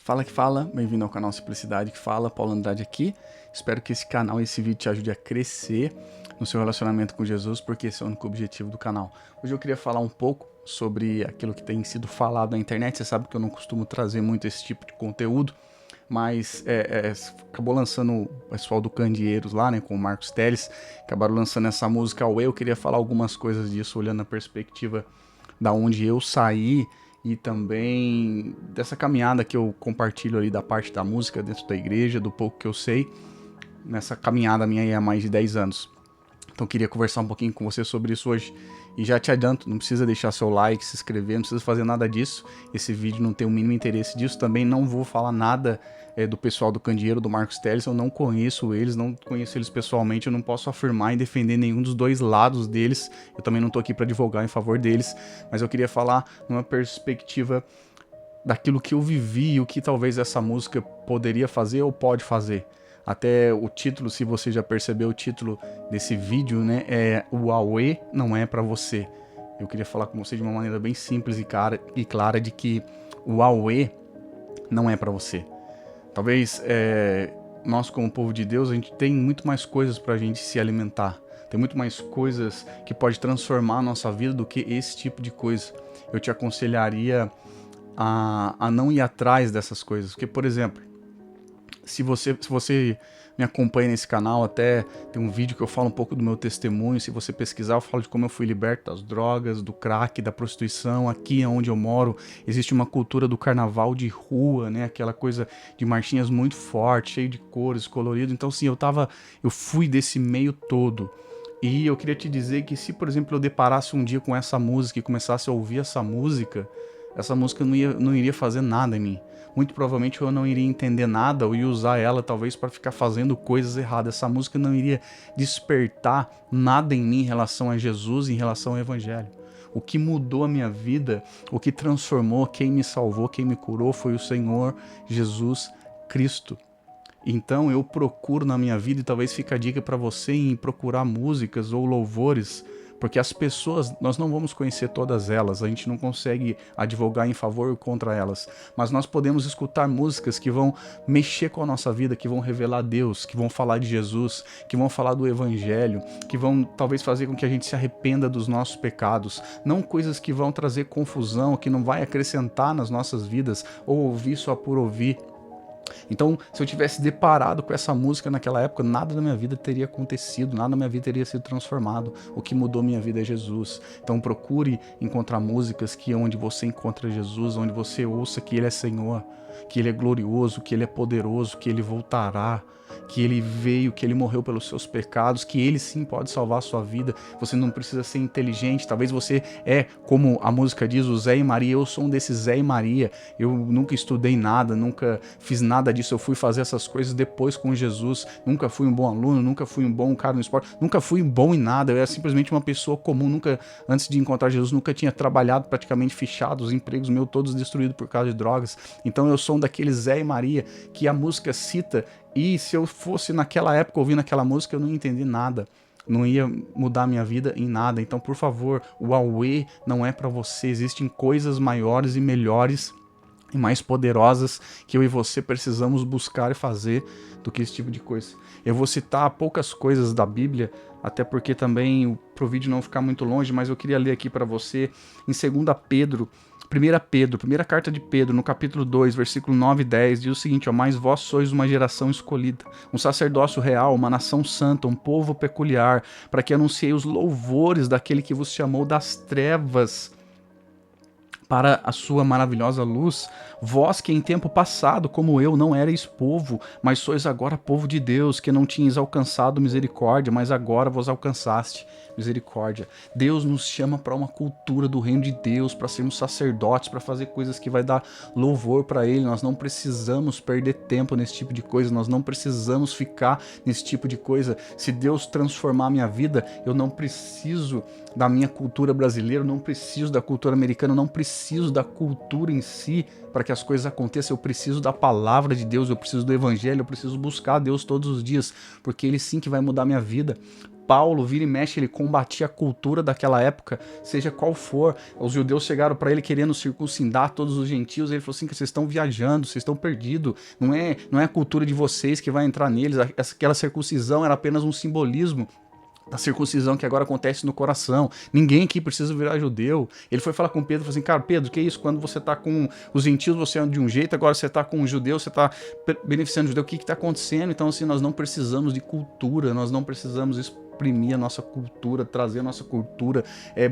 Fala que fala, bem-vindo ao canal Simplicidade que fala, Paulo Andrade aqui. Espero que esse canal, esse vídeo te ajude a crescer no seu relacionamento com Jesus, porque esse é o único objetivo do canal. Hoje eu queria falar um pouco sobre aquilo que tem sido falado na internet. Você sabe que eu não costumo trazer muito esse tipo de conteúdo, mas acabou lançando o pessoal do Candeeiros lá, né, com o Marcos Teles, acabaram lançando essa música Away. Eu queria falar algumas coisas disso, olhando a perspectiva da onde eu saí e também dessa caminhada que eu compartilho ali da parte da música dentro da igreja, do pouco que eu sei, nessa caminhada minha aí há mais de 10 anos. Então eu queria conversar um pouquinho com você sobre isso hoje. E já te adianto, não precisa deixar seu like, se inscrever, não precisa fazer nada disso. Esse vídeo não tem o mínimo interesse disso. Também não vou falar nada do pessoal do Candeeiro, do Marcos Teles. Eu não conheço eles, não conheço eles pessoalmente. Eu não posso afirmar e defender nenhum dos dois lados deles. Eu também não tô aqui para advogar em favor deles. Mas eu queria falar numa perspectiva daquilo que eu vivi e o que talvez essa música poderia fazer ou pode fazer. Até o título, se você já percebeu o título desse vídeo, né, é o Away não é pra você. Eu queria falar com você de uma maneira bem simples e clara de que o Away não é pra você. Talvez nós, como povo de Deus, a gente tem muito mais coisas pra gente se alimentar. Tem muito mais coisas que pode transformar a nossa vida do que esse tipo de coisa. Eu te aconselharia a não ir atrás dessas coisas. Porque, por exemplo, se você me acompanha nesse canal, até tem um vídeo que eu falo um pouco do meu testemunho. Se você pesquisar, eu falo de como eu fui liberto das drogas, do crack, da prostituição. Aqui onde eu moro, existe uma cultura do carnaval de rua, né? Aquela coisa de marchinhas muito forte, cheio de cores, colorido. Então, sim, eu fui desse meio todo. E eu queria te dizer que se, por exemplo, eu deparasse um dia com essa música e começasse a ouvir essa música não iria fazer nada em mim. Muito provavelmente eu não iria entender nada ou ia usar ela talvez para ficar fazendo coisas erradas. Essa música não iria despertar nada em mim em relação a Jesus, em relação ao Evangelho. O que mudou a minha vida, o que transformou, quem me salvou, quem me curou foi o Senhor Jesus Cristo. Então eu procuro na minha vida, e talvez fique a dica para você em procurar músicas ou louvores, porque as pessoas, nós não vamos conhecer todas elas, a gente não consegue advogar em favor ou contra elas, mas nós podemos escutar músicas que vão mexer com a nossa vida, que vão revelar Deus, que vão falar de Jesus, que vão falar do Evangelho, que vão talvez fazer com que a gente se arrependa dos nossos pecados, não coisas que vão trazer confusão, que não vai acrescentar nas nossas vidas, ou ouvir só por ouvir. Então, se eu tivesse deparado com essa música naquela época, nada da minha vida teria acontecido, nada da minha vida teria sido transformado. O que mudou minha vida é Jesus. Então, procure encontrar músicas onde você encontra Jesus, onde você ouça que Ele é Senhor, que Ele é glorioso, que Ele é poderoso, que Ele voltará, que Ele veio, que Ele morreu pelos seus pecados, que Ele sim pode salvar a sua vida. Você não precisa ser inteligente, talvez você como a música diz, o Zé e Maria. Eu sou um desses Zé e Maria. Eu nunca estudei nada, nunca fiz nada disso, eu fui fazer essas coisas depois com Jesus. Nunca fui um bom aluno, nunca fui um bom cara no esporte, nunca fui bom em nada. Eu era simplesmente uma pessoa comum, nunca, antes de encontrar Jesus, nunca tinha trabalhado, praticamente fichado, os empregos meus todos destruídos por causa de drogas. Então eu sou um daqueles Zé e Maria que a música cita. E se eu fosse naquela época ouvindo aquela música, eu não ia entender nada. Não ia mudar minha vida em nada. Então, por favor, o Away não é para você. Existem coisas maiores e melhores e mais poderosas que eu e você precisamos buscar e fazer do que esse tipo de coisa. Eu vou citar poucas coisas da Bíblia, até porque também, pro vídeo não ficar muito longe, mas eu queria ler aqui para você em 2 Pedro, primeira carta de Pedro, no capítulo 2, versículo 9 e 10, diz o seguinte: mas vós sois uma geração escolhida, um sacerdócio real, uma nação santa, um povo peculiar, para que anunciei os louvores daquele que vos chamou das trevas para a sua maravilhosa luz. Vós que em tempo passado, como eu, não erais povo, mas sois agora povo de Deus, que não tinhas alcançado misericórdia, mas agora vos alcançaste misericórdia. Deus nos chama para uma cultura do reino de Deus, para sermos sacerdotes, para fazer coisas que vai dar louvor para Ele. Nós não precisamos perder tempo nesse tipo de coisa, nós não precisamos ficar nesse tipo de coisa. Se Deus transformar a minha vida, eu não preciso da minha cultura brasileira, eu não preciso da cultura americana, eu não preciso da cultura em si para que as coisas aconteçam. Eu preciso da palavra de Deus, eu preciso do Evangelho, eu preciso buscar Deus todos os dias, porque Ele sim que vai mudar a minha vida. Paulo, vira e mexe, ele combatia a cultura daquela época, seja qual for. Os judeus chegaram para ele querendo circuncidar todos os gentios, ele falou assim, que vocês estão viajando, vocês estão perdidos, não é a cultura de vocês que vai entrar neles, aquela circuncisão era apenas um simbolismo da circuncisão que agora acontece no coração. Ninguém aqui precisa virar judeu. Ele foi falar com Pedro e falou assim, cara, Pedro, que é isso? Quando você tá com os gentios, você é de um jeito, agora você tá com os judeus, você tá beneficiando o judeu. O que tá acontecendo? Então, assim, nós não precisamos de cultura, nós não precisamos exprimir a nossa cultura, trazer a nossa cultura,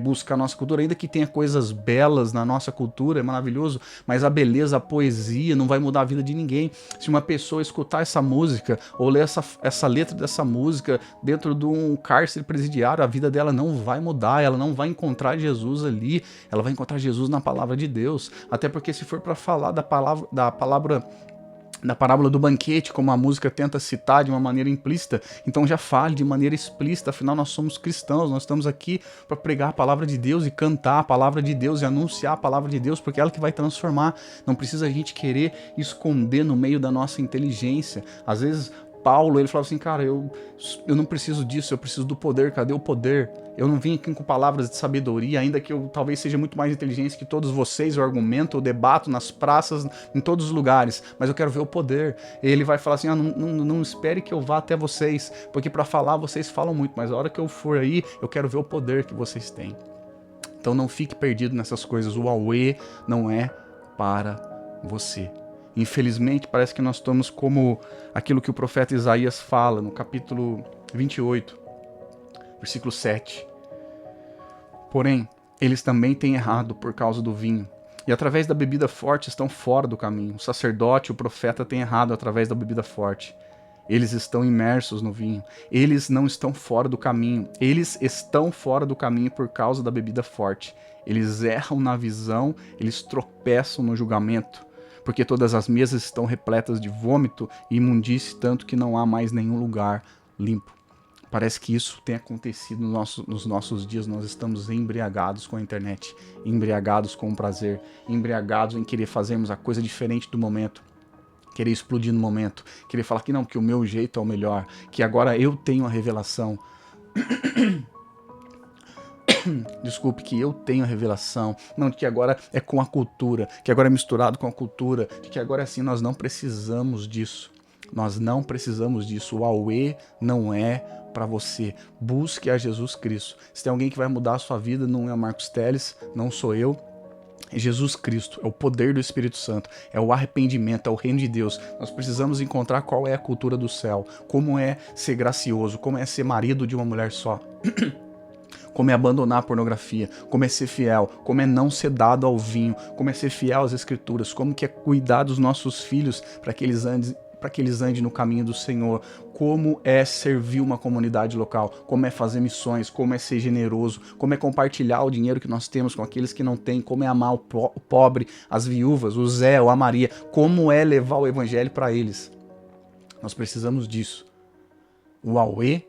buscar a nossa cultura, ainda que tenha coisas belas na nossa cultura, é maravilhoso, mas a beleza, a poesia não vai mudar a vida de ninguém. Se uma pessoa escutar essa música, ou ler essa letra dessa música dentro de um cárcere presidiário, a vida dela não vai mudar, ela não vai encontrar Jesus ali, ela vai encontrar Jesus na palavra de Deus, até porque se for para falar da parábola do banquete, como a música tenta citar de uma maneira implícita, então já fale de maneira explícita, afinal nós somos cristãos, nós estamos aqui para pregar a palavra de Deus e cantar a palavra de Deus e anunciar a palavra de Deus, porque é ela que vai transformar, não precisa a gente querer esconder no meio da nossa inteligência. Às vezes Paulo, ele falava assim, cara, eu não preciso disso, eu preciso do poder, cadê o poder? Eu não vim aqui com palavras de sabedoria, ainda que eu talvez seja muito mais inteligente que todos vocês, eu argumento, eu debato nas praças, em todos os lugares, mas eu quero ver o poder. E ele vai falar assim, não espere que eu vá até vocês, porque para falar vocês falam muito, mas a hora que eu for aí, eu quero ver o poder que vocês têm. Então não fique perdido nessas coisas, o Aue não é para você. Infelizmente, parece que nós estamos como aquilo que o profeta Isaías fala no capítulo 28, versículo 7. Porém, eles também têm errado por causa do vinho, e através da bebida forte estão fora do caminho. O sacerdote, o profeta têm errado através da bebida forte. Eles estão imersos no vinho. Eles não estão fora do caminho. Eles estão fora do caminho por causa da bebida forte. Eles erram na visão, eles tropeçam no julgamento. Porque todas as mesas estão repletas de vômito e imundície, tanto que não há mais nenhum lugar limpo. Parece que isso tem acontecido nos nossos dias. Nós estamos embriagados com a internet, embriagados com o prazer, embriagados em querer fazermos a coisa diferente do momento, querer explodir no momento, querer falar que não, que o meu jeito é o melhor, que agora eu tenho a revelação. Desculpe, que eu tenho a revelação, não, de que agora é com a cultura, que agora é misturado com a cultura, de que agora é assim. Nós não precisamos disso, nós não precisamos disso. O Aue não é para você. Busque a Jesus Cristo. Se tem alguém que vai mudar a sua vida, não é o Marcos Teles, não sou eu, é Jesus Cristo, é o poder do Espírito Santo, é o arrependimento, é o reino de Deus. Nós precisamos encontrar qual é a cultura do céu, como é ser gracioso, como é ser marido de uma mulher só, como é abandonar a pornografia, como é ser fiel, como é não ser dado ao vinho, como é ser fiel às escrituras, como que é cuidar dos nossos filhos para que eles andem no caminho do Senhor, como é servir uma comunidade local, como é fazer missões, como é ser generoso, como é compartilhar o dinheiro que nós temos com aqueles que não têm, como é amar o pobre, as viúvas, o Zé ou a Maria, como é levar o evangelho para eles. Nós precisamos disso. O Aue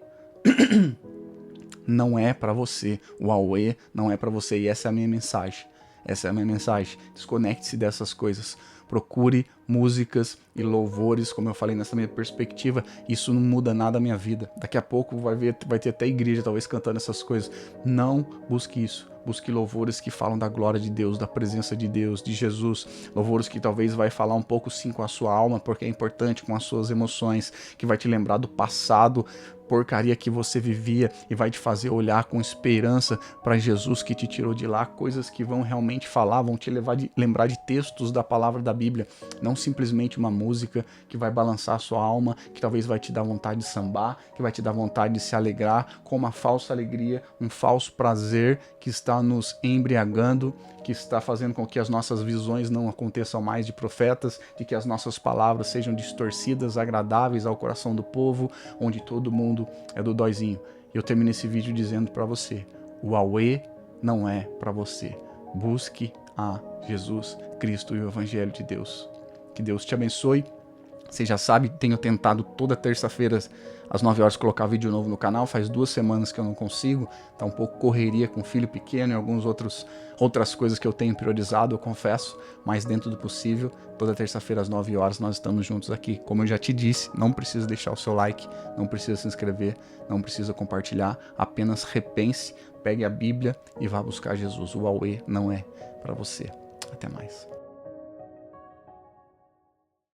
não é para você. O Aue não é para você. E essa é a minha mensagem. Essa é a minha mensagem. Desconecte-se dessas coisas. Procure músicas e louvores, como eu falei nessa minha perspectiva. Isso não muda nada na minha vida. Daqui a pouco vai ter até igreja talvez cantando essas coisas. Não busque isso. Busque louvores que falam da glória de Deus, da presença de Deus, de Jesus. Louvores que talvez vai falar um pouco sim com a sua alma, porque é importante, com as suas emoções, que vai te lembrar do passado, porcaria que você vivia, e vai te fazer olhar com esperança para Jesus que te tirou de lá, coisas que vão realmente falar, vão te lembrar de textos da palavra da Bíblia, não simplesmente uma música que vai balançar a sua alma, que talvez vai te dar vontade de sambar, que vai te dar vontade de se alegrar com uma falsa alegria, um falso prazer que está nos embriagando, que está fazendo com que as nossas visões não aconteçam mais de profetas, de que as nossas palavras sejam distorcidas, agradáveis ao coração do povo, onde todo mundo é do dóizinho. E eu termino esse vídeo dizendo para você, o Aue não é para você. Busque a Jesus Cristo e o Evangelho de Deus. Que Deus te abençoe. Você já sabe, tenho tentado toda terça-feira às 9 horas colocar vídeo novo no canal. Faz 2 semanas que eu não consigo. Tá um pouco correria com filho pequeno e outras coisas que eu tenho priorizado, eu confesso. Mas dentro do possível, toda terça-feira às 9 horas nós estamos juntos aqui. Como eu já te disse, não precisa deixar o seu like, não precisa se inscrever, não precisa compartilhar. Apenas repense, pegue a Bíblia e vá buscar Jesus. O Aue não é para você. Até mais.